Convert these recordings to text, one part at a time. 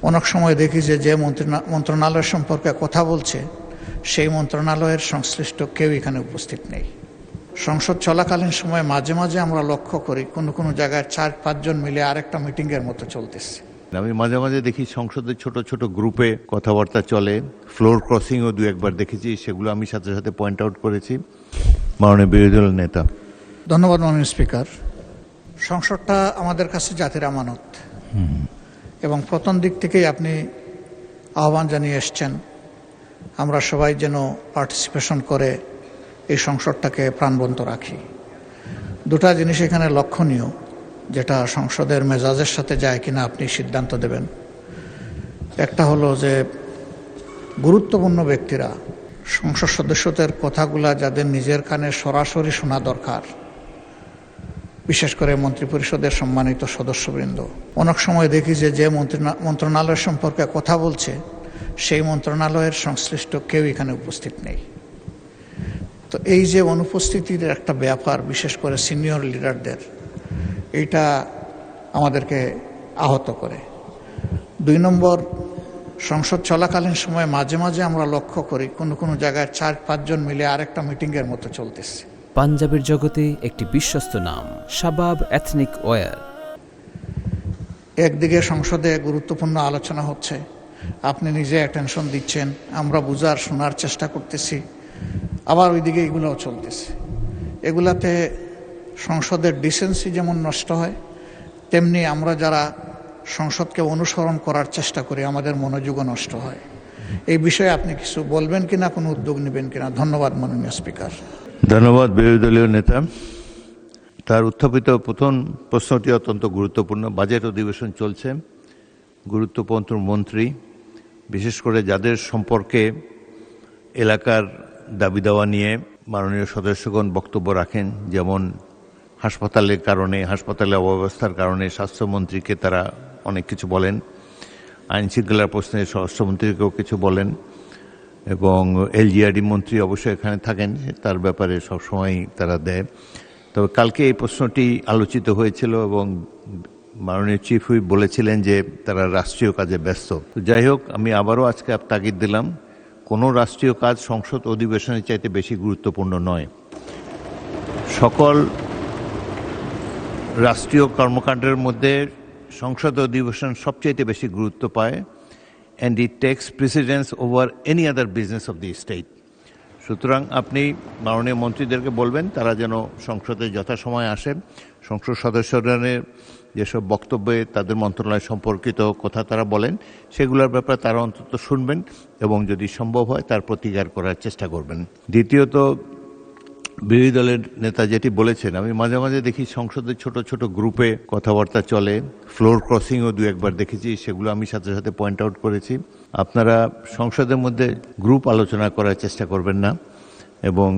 অনেক সময় দেখি যে মন্ত্রণালয় সম্পর্কে কথা বলছে সেই মন্ত্রণালয়ের সংশ্লিষ্ট কেউ এখানে উপস্থিত নেই। সংসদ চলাকালীন সময়ে মাঝে মাঝে আমরা লক্ষ্য করি কোনো জায়গায় 4-5 জন মিলে আরেকটা মিটিংয়ের মতো চলতেছে। আমি মাঝে মাঝে দেখি সংসদের ছোট ছোট গ্রুপে কথাবার্তা চলে, ফ্লোর ক্রসিংও দু একবার দেখেছি, সেগুলো আমি সাথে সাথে পয়েন্ট আউট করেছি। মাননীয় বিরোধী দল নেতা। ধন্যবাদ মাননীয় স্পিকার। সংসদটা আমাদের কাছে জাতির আমানত এবং প্রথম দিক থেকেই আপনি আহ্বান জানিয়ে এসছেন আমরা সবাই যেন পার্টিসিপেশন করে এই সংসদটাকে প্রাণবন্ত রাখি। দুটা জিনিস এখানে লক্ষণীয়, যেটা সংসদের মেজাজের সাথে যায় কিনা আপনি সিদ্ধান্ত দেবেন। একটা হলো যে গুরুত্বপূর্ণ ব্যক্তিরা, সংসদ সদস্যদের কথাগুলা যাদের নিজের কানে সরাসরি শোনা দরকার, বিশেষ করে মন্ত্রিপরিষদের সম্মানিত সদস্যবৃন্দ, অনেক সময় দেখি যে মন্ত্রণালয় সম্পর্কে কথা বলছে সেই মন্ত্রণালয়ের সংশ্লিষ্ট কেউ এখানে উপস্থিত নেই। তো এই যে অনুপস্থিতির একটা ব্যাপার, বিশেষ করে সিনিয়র লিডারদের, এইটা আমাদেরকে আহত করে। 2 নম্বর, সংসদ চলাকালীন সময়ে মাঝে মাঝে আমরা লক্ষ্য করি কোনো জায়গায় 4-5 জন মিলে আরেকটা মিটিংয়ের মতো চলতেছে। পাঞ্জাবের জগতে একটি বিশ্বস্ত নাম শাবাব এথনিক ওয়্যার। একদিকে সংসদে গুরুত্বপূর্ণ আলোচনা হচ্ছে, আপনি নিজে অ্যাটেনশন দিচ্ছেন, আমরা বুঝার শোনার চেষ্টা করতেছি, আবার ওইদিকে এগুলোও চলতেছে। এগুলাতে সংসদের ডিসেন্সি যেমন নষ্ট হয়, তেমনি আমরা যারা সংসদকে অনুসরণ করার চেষ্টা করি আমাদের মনোযোগও নষ্ট হয়। এই বিষয়ে আপনি কিছু বলবেন কিনা, কোনো উদ্যোগ নেবেন কিনা? ধন্যবাদ মাননীয় স্পিকার। ধন্যবাদ বিরোধী দলীয় নেতা। তার উত্থাপিত প্রথম প্রশ্নটি অত্যন্ত গুরুত্বপূর্ণ। বাজেট অধিবেশন চলছে, গুরুত্বপূর্ণ মন্ত্রী, বিশেষ করে যাদের সম্পর্কে এলাকার দাবি দাওয়া নিয়ে মাননীয় সদস্যগণ বক্তব্য রাখেন, যেমন হাসপাতালের কারণে, হাসপাতালের অব্যবস্থার কারণে স্বাস্থ্যমন্ত্রীকে তারা অনেক কিছু বলেন, আইন শৃঙ্খলার প্রশ্নে স্বরাষ্ট্রমন্ত্রীকেও কিছু বলেন, এবং এলজিআরডি মন্ত্রী অবশ্যই এখানে থাকেন, তার ব্যাপারে সবসময় তারা দেয়। তবে কালকে এই প্রশ্নটি আলোচিত হয়েছিল এবং মাননীয় চিফ হুইপ বলেছিলেন যে তারা রাষ্ট্রীয় কাজে ব্যস্ত। তো যাই হোক, আমি আবারও আজকে তাগিদ দিলাম, কোনো রাষ্ট্রীয় কাজ সংসদ অধিবেশনের চাইতে বেশি গুরুত্বপূর্ণ নয়। সকল রাষ্ট্রীয় কর্মকাণ্ডের মধ্যে সংসদ অধিবেশন সবচাইতে বেশি গুরুত্ব পায়, and it takes precedence over any other business of the state. সুতরাং আপনি মাননীয় মন্ত্রীদেরকে বলবেন তারা যেন সংসদে যথাসময়ে আসেন, সংসদ সদস্যদের যেসব বক্তব্যে তাদের মন্ত্রণালয় সম্পর্কিত কথা তারা বলেন সেগুলোর ব্যাপারে তারা অন্তত শুনবেন এবং যদি সম্ভব হয় তার প্রতিকার করার চেষ্টা করবেন। দ্বিতীয়ত, বিরোধী দলের নেতা যেটি বলেছেন, আমি মাঝে মাঝে দেখি সংসদের ছোট ছোট গ্রুপে কথাবার্তা চলে, ফ্লোর ক্রসিংও দু একবার দেখেছি, সেগুলো আমি সাথে সাথে পয়েন্ট আউট করেছি। আপনারা সংসদের মধ্যে গ্রুপ আলোচনা করার চেষ্টা করবেন না এবং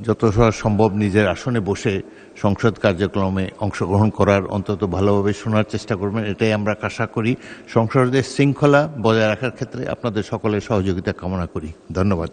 যত সম্ভব নিজের আসনে বসে সংসদ কার্যক্রমে অংশগ্রহণ করার, অন্তত ভালোভাবে শোনার চেষ্টা করবেন। এটাই আমরা আশা করি। সংসদের শৃঙ্খলা বজায় রাখার ক্ষেত্রে আপনাদের সকলের সহযোগিতা কামনা করি। ধন্যবাদ।